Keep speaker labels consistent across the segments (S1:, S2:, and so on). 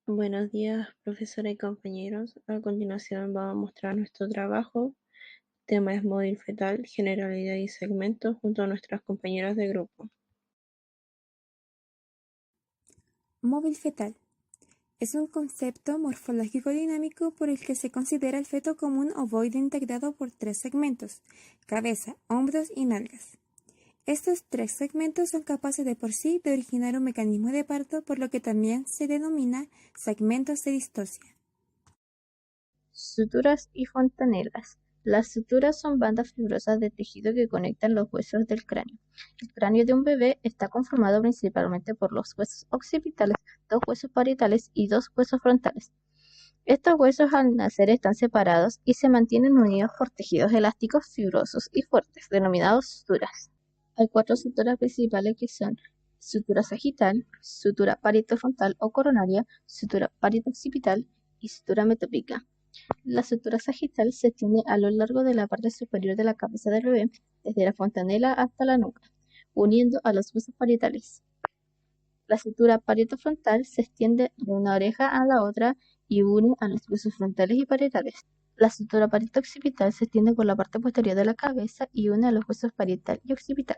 S1: Buenos días, profesora y compañeros. A continuación vamos a mostrar nuestro trabajo. El tema es móvil fetal, generalidad y segmentos junto a nuestras compañeras de grupo.
S2: Móvil fetal. Es un concepto morfológico dinámico por el que se considera el feto como un ovoide integrado por tres segmentos: cabeza, hombros y nalgas. Estos tres segmentos son capaces de por sí de originar un mecanismo de parto, por lo que también se denomina segmentos de distosia.
S3: Suturas y fontanelas. Las suturas son bandas fibrosas de tejido que conectan los huesos del cráneo. El cráneo de un bebé está conformado principalmente por los huesos occipitales, dos huesos parietales y dos huesos frontales. Estos huesos al nacer están separados y se mantienen unidos por tejidos elásticos fibrosos y fuertes, denominados suturas. Hay cuatro suturas principales que son sutura sagital, sutura parietofrontal o coronaria, sutura parietoccipital y sutura metópica. La sutura sagital se extiende a lo largo de la parte superior de la cabeza del bebé, desde la fontanela hasta la nuca, uniendo a los huesos parietales. La sutura parietofrontal se extiende de una oreja a la otra y une a los huesos frontales y parietales. La sutura parietoccipital se extiende por la parte posterior de la cabeza y une a los huesos parietal y occipital.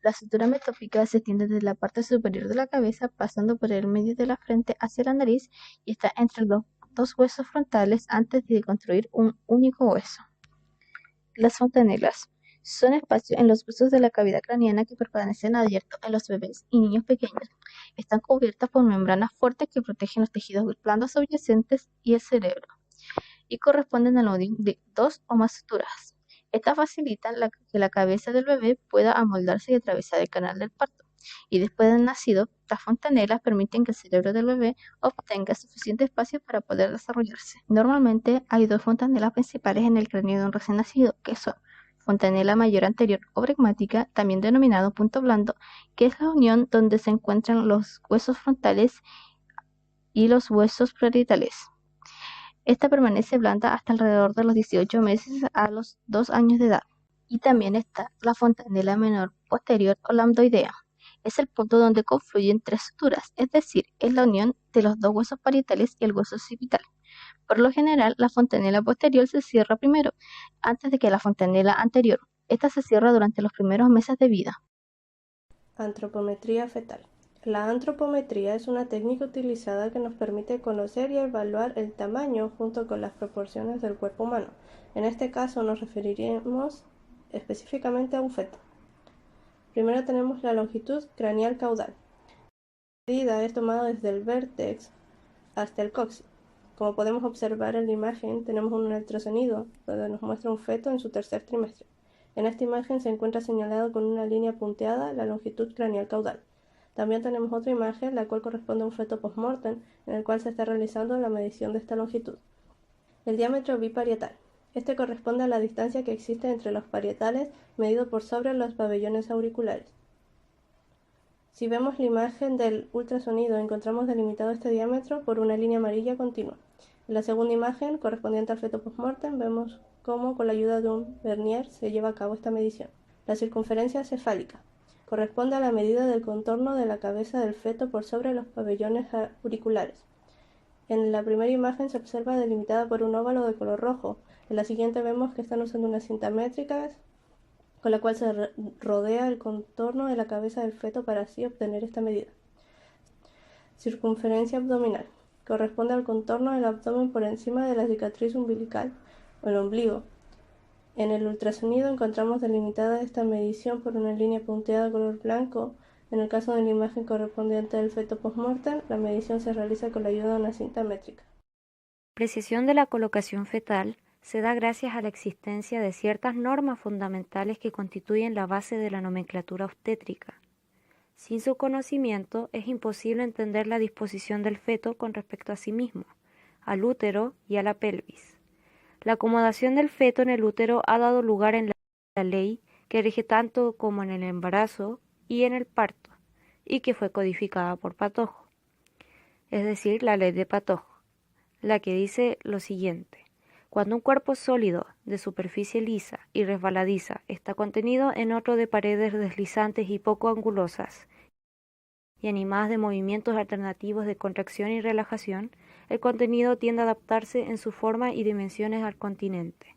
S3: La sutura metópica se extiende desde la parte superior de la cabeza, pasando por el medio de la frente hacia la nariz y está entre los dos huesos frontales antes de construir un único hueso. Las fontanelas son espacios en los huesos de la cavidad craneana que permanecen abiertos en los bebés y niños pequeños. Están cubiertas por membranas fuertes que protegen los tejidos blandos subyacentes y el cerebro, y corresponden a la unión de dos o más suturas. Estas facilitan que la cabeza del bebé pueda amoldarse y atravesar el canal del parto. Y después del nacido, las fontanelas permiten que el cerebro del bebé obtenga suficiente espacio para poder desarrollarse. Normalmente hay dos fontanelas principales en el cráneo de un recién nacido, que son fontanela mayor anterior o bregmática, también denominado punto blando, que es la unión donde se encuentran los huesos frontales y los huesos parietales. Esta permanece blanda hasta alrededor de los 18 meses a los 2 años de edad. Y también está la fontanela menor posterior o lambdoidea. Es el punto donde confluyen tres suturas, es decir, es la unión de los dos huesos parietales y el hueso occipital. Por lo general, la fontanela posterior se cierra primero, antes de que la fontanela anterior. Esta se cierra durante los primeros meses de vida.
S1: Antropometría fetal. La antropometría es una técnica utilizada que nos permite conocer y evaluar el tamaño junto con las proporciones del cuerpo humano. En este caso nos referiremos específicamente a un feto. Primero tenemos la longitud craneal caudal. La medida es tomada desde el vértex hasta el coxis. Como podemos observar en la imagen, tenemos un ultrasonido donde nos muestra un feto en su tercer trimestre. En esta imagen se encuentra señalado con una línea punteada la longitud craneal caudal. También tenemos otra imagen, la cual corresponde a un feto post-mortem, en el cual se está realizando la medición de esta longitud. El diámetro biparietal. Este corresponde a la distancia que existe entre los parietales medido por sobre los pabellones auriculares. Si vemos la imagen del ultrasonido, encontramos delimitado este diámetro por una línea amarilla continua. En la segunda imagen, correspondiente al feto postmortem, vemos cómo con la ayuda de un vernier se lleva a cabo esta medición. La circunferencia cefálica corresponde a la medida del contorno de la cabeza del feto por sobre los pabellones auriculares. En la primera imagen se observa delimitada por un óvalo de color rojo. En la siguiente vemos que están usando una cinta métrica con la cual se rodea el contorno de la cabeza del feto para así obtener esta medida. Circunferencia abdominal. Corresponde al contorno del abdomen por encima de la cicatriz umbilical o el ombligo. En el ultrasonido encontramos delimitada esta medición por una línea punteada color blanco. En el caso de la imagen correspondiente al feto postmortem, la medición se realiza con la ayuda de una cinta métrica.
S4: La precisión de la colocación fetal se da gracias a la existencia de ciertas normas fundamentales que constituyen la base de la nomenclatura obstétrica. Sin su conocimiento es imposible entender la disposición del feto con respecto a sí mismo, al útero y a la pelvis. La acomodación del feto en el útero ha dado lugar en la ley que rige tanto como en el embarazo y en el parto, y que fue codificada por Patojo, es decir, la ley de Patojo, la que dice lo siguiente: cuando un cuerpo sólido de superficie lisa y resbaladiza está contenido en otro de paredes deslizantes y poco angulosas, y animadas de movimientos alternativos de contracción y relajación, el contenido tiende a adaptarse en su forma y dimensiones al continente.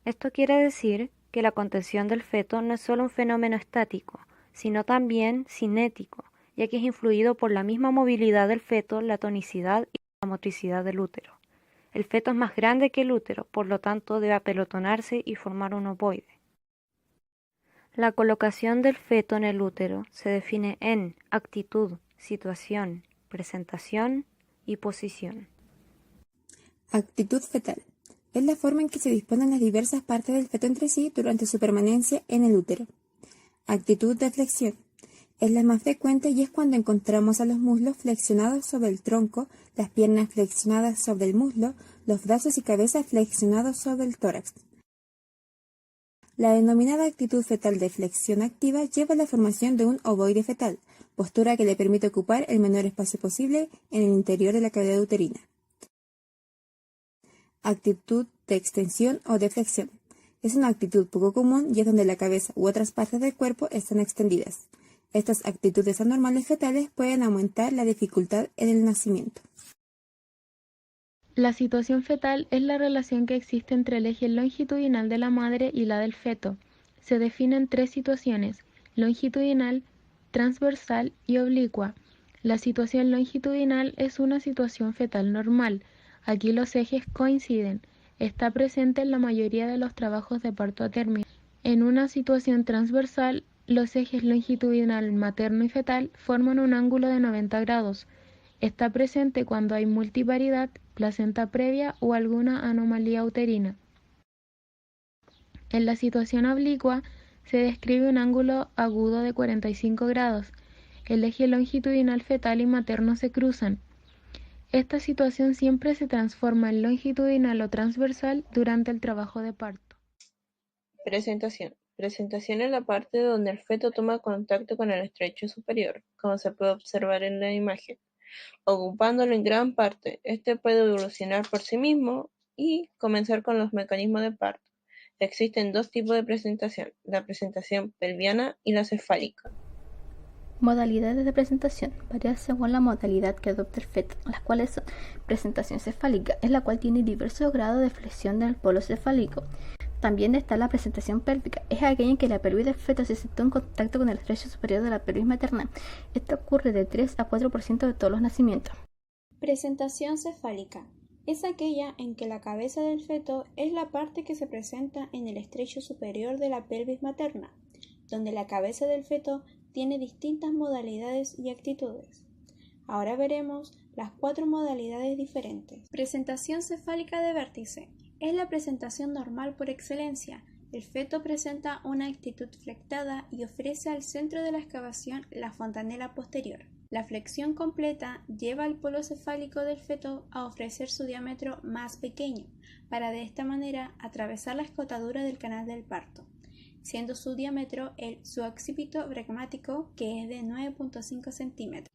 S4: Esto quiere decir que la contención del feto no es solo un fenómeno estático, sino también cinético, ya que es influido por la misma movilidad del feto, la tonicidad y la motricidad del útero. El feto es más grande que el útero, por lo tanto debe apelotonarse y formar un ovoide. La colocación del feto en el útero se define en actitud, situación, presentación y posición.
S2: Actitud fetal. Es la forma en que se disponen las diversas partes del feto entre sí durante su permanencia en el útero. Actitud de flexión. Es la más frecuente y es cuando encontramos a los muslos flexionados sobre el tronco, las piernas flexionadas sobre el muslo, los brazos y cabeza flexionados sobre el tórax. La denominada actitud fetal de flexión activa lleva a la formación de un ovoide fetal, postura que le permite ocupar el menor espacio posible en el interior de la cavidad uterina. Actitud de extensión o de flexión. Es una actitud poco común y es donde la cabeza u otras partes del cuerpo están extendidas. Estas actitudes anormales fetales pueden aumentar la dificultad en el nacimiento.
S5: La situación fetal es la relación que existe entre el eje longitudinal de la madre y la del feto. Se definen tres situaciones: longitudinal, transversal y oblicua. La situación longitudinal es una situación fetal normal. Aquí los ejes coinciden. Está presente en la mayoría de los trabajos de parto a término. En una situación transversal, los ejes longitudinal, materno y fetal forman un ángulo de 90 grados. Está presente cuando hay multiparidad, placenta previa o alguna anomalía uterina. En la situación oblicua se describe un ángulo agudo de 45 grados. El eje longitudinal fetal y materno se cruzan. Esta situación siempre se transforma en longitudinal o transversal durante el trabajo de parto.
S1: Presentación. Presentación es la parte donde el feto toma contacto con el estrecho superior, como se puede observar en la imagen, ocupándolo en gran parte. Este puede evolucionar por sí mismo y comenzar con los mecanismos de parto. Existen dos tipos de presentación: la presentación pelviana y la cefálica.
S3: Modalidades de presentación varían según la modalidad que adopta el feto, las cuales son: presentación cefálica, es la cual tiene diversos grados de flexión del polo cefálico. También está la presentación pélvica, es aquella en que la pelvis del feto se sitúa en contacto con el estrecho superior de la pelvis materna. Esto ocurre de 3 a 4% de todos los nacimientos.
S6: Presentación cefálica es aquella en que la cabeza del feto es la parte que se presenta en el estrecho superior de la pelvis materna, donde la cabeza del feto tiene distintas modalidades y actitudes. Ahora veremos las 4 modalidades diferentes. Presentación cefálica de vértice es la presentación normal por excelencia. El feto presenta una actitud flectada y ofrece al centro de la excavación la fontanela posterior. La flexión completa lleva al polo cefálico del feto a ofrecer su diámetro más pequeño, para de esta manera atravesar la escotadura del canal del parto, siendo su diámetro el suboccipito bregmático, que es de 9.5 centímetros.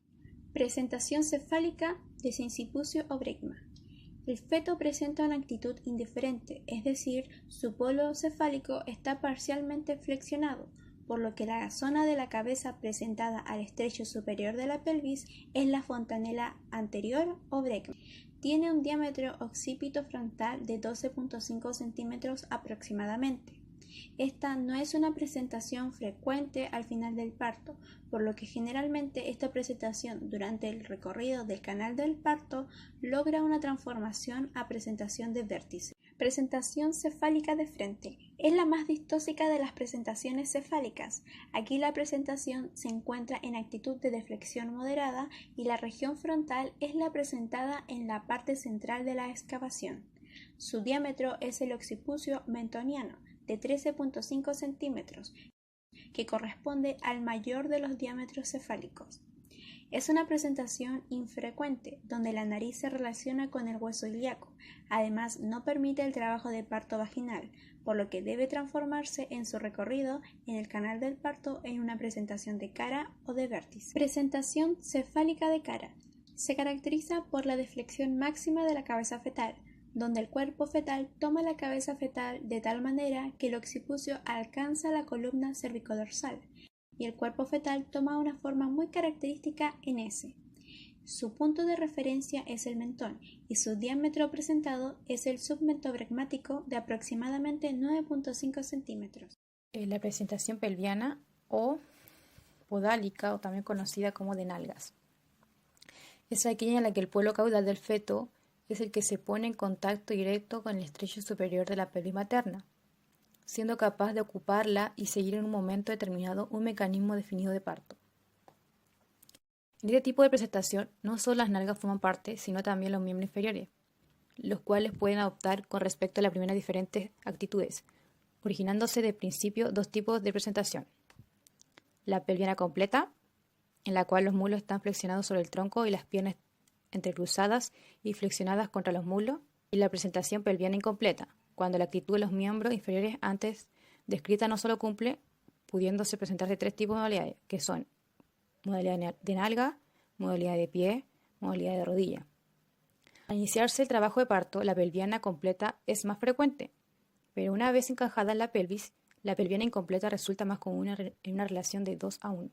S6: Presentación cefálica de sincipucio o bregma. El feto presenta una actitud indiferente, es decir, su polo cefálico está parcialmente flexionado, por lo que la zona de la cabeza presentada al estrecho superior de la pelvis es la fontanela anterior o bregma. Tiene un diámetro occipito frontal de 12.5 centímetros aproximadamente. Esta no es una presentación frecuente al final del parto, por lo que generalmente esta presentación durante el recorrido del canal del parto logra una transformación a presentación de vértice. Presentación cefálica de frente es la más distóxica de las presentaciones cefálicas. Aquí la presentación se encuentra en actitud de deflexión moderada y la región frontal es la presentada en la parte central de la excavación. Su diámetro es el occipucio mentoniano, de 13.5 centímetros, que corresponde al mayor de los diámetros cefálicos. Es una presentación infrecuente, donde la nariz se relaciona con el hueso ilíaco. Además, no permite el trabajo de parto vaginal, por lo que debe transformarse en su recorrido en el canal del parto en una presentación de cara o de vértice. Presentación cefálica de cara. Se caracteriza por la deflexión máxima de la cabeza fetal, donde el cuerpo fetal toma la cabeza fetal de tal manera que el occipucio alcanza la columna cervicodorsal. y el cuerpo fetal toma una forma muy característica en S. Su punto de referencia es el mentón y su diámetro presentado es el submentón bregmático de aproximadamente 9.5 centímetros.
S7: La presentación pelviana o podálica, o también conocida como de nalgas, es aquella en la que el polo caudal del feto es el que se pone en contacto directo con el estrecho superior de la pelvis materna, siendo capaz de ocuparla y seguir en un momento determinado un mecanismo definido de parto. En este tipo de presentación, no solo las nalgas forman parte, sino también los miembros inferiores, los cuales pueden adoptar con respecto a la primera diferentes actitudes, originándose de principio dos tipos de presentación. La pelviana completa, en la cual los muslos están flexionados sobre el tronco y las piernas entrecruzadas y flexionadas contra los muslos, y la presentación pelviana incompleta, cuando la actitud de los miembros inferiores antes descrita no solo cumple, pudiéndose presentarse tres tipos de modalidades, que son modalidad de nalga, modalidad de pie, modalidad de rodilla. Al iniciarse el trabajo de parto, la pelviana completa es más frecuente, pero una vez encajada en la pelvis, la pelviana incompleta resulta más común en una relación de 2:1.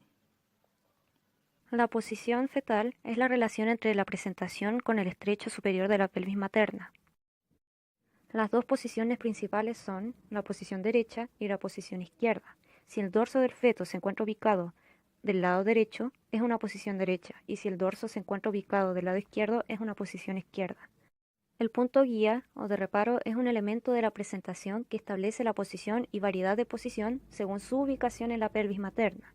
S4: La posición fetal es la relación entre la presentación con el estrecho superior de la pelvis materna. Las dos posiciones principales son la posición derecha y la posición izquierda. Si el dorso del feto se encuentra ubicado del lado derecho, es una posición derecha, y si el dorso se encuentra ubicado del lado izquierdo, es una posición izquierda. El punto guía o de reparo es un elemento de la presentación que establece la posición y variedad de posición según su ubicación en la pelvis materna.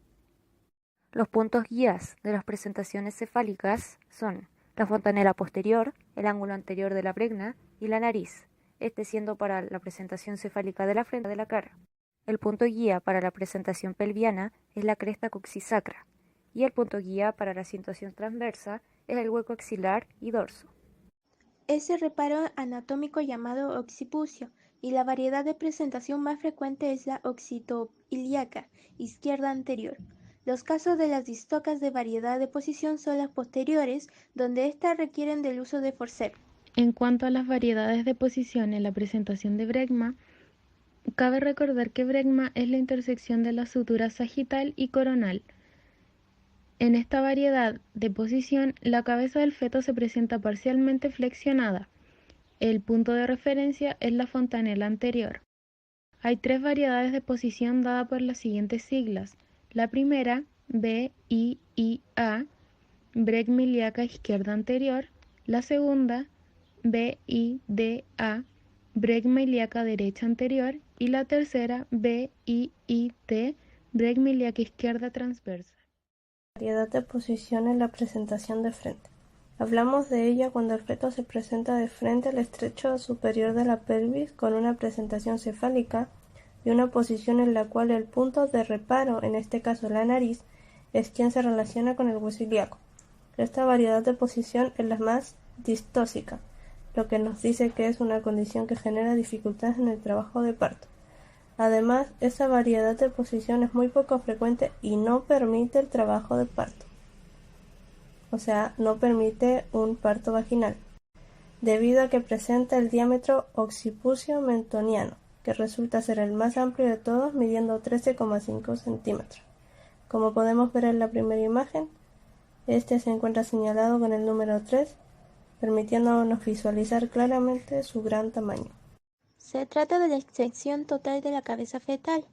S4: Los puntos guías de las presentaciones cefálicas son la fontanela posterior, el ángulo anterior de la bregna y la nariz, este siendo para la presentación cefálica de la frente de la cara. El punto guía para la presentación pelviana es la cresta coxisacra, y el punto guía para la situación transversa es el hueco axilar y dorso.
S8: Es el reparo anatómico llamado occipucio, y la variedad de presentación más frecuente es la occipitoilíaca, izquierda anterior. Los casos de las distocas de variedad de posición son las posteriores, donde éstas requieren del uso de forceps.
S5: En cuanto a las variedades de posición en la presentación de bregma, cabe recordar que bregma es la intersección de las suturas sagital y coronal. En esta variedad de posición, la cabeza del feto se presenta parcialmente flexionada. El punto de referencia es la fontanela anterior. Hay tres variedades de posición dadas por las siguientes siglas. La primera, BIIA, bregma ilíaca izquierda anterior. La segunda, BIDA, bregma ilíaca derecha anterior. Y la tercera, BIIT, bregma ilíaca izquierda transversa.
S1: Variedad de posición en la presentación de frente. Hablamos de ella cuando el feto se presenta de frente al estrecho superior de la pelvis con una presentación cefálica y una posición en la cual el punto de reparo, en este caso la nariz, es quien se relaciona con el hueso ilíaco. Esta variedad de posición es la más distósica, lo que nos dice que es una condición que genera dificultades en el trabajo de parto. Además, esa variedad de posición es muy poco frecuente y no permite el trabajo de parto. O sea, no permite un parto vaginal, debido a que presenta el diámetro occipucio-mentoniano, que resulta ser el más amplio de todos, midiendo 13,5 centímetros. Como podemos ver en la primera imagen, este se encuentra señalado con el número 3, permitiéndonos visualizar claramente su gran tamaño.
S8: Se trata de la extensión total de la cabeza fetal.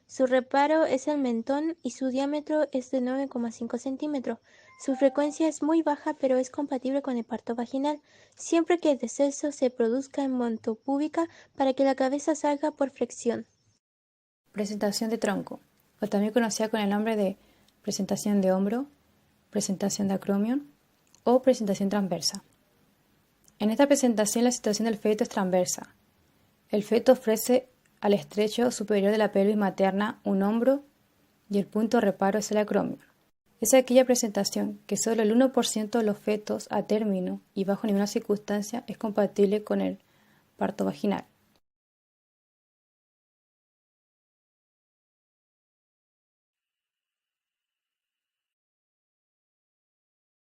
S8: Su reparo es el mentón y su diámetro es de 9,5 centímetros. Su frecuencia es muy baja, pero es compatible con el parto vaginal, siempre que el descenso se produzca en montopúbica para que la cabeza salga por flexión.
S7: Presentación de tronco, o también conocida con el nombre de presentación de hombro, presentación de acromion o presentación transversa. En esta presentación la situación del feto es transversa. El feto ofrece al estrecho superior de la pelvis materna un hombro y el punto de reparo es el acromion. Es aquella presentación que solo el 1% de los fetos a término y bajo ninguna circunstancia es compatible con el parto vaginal.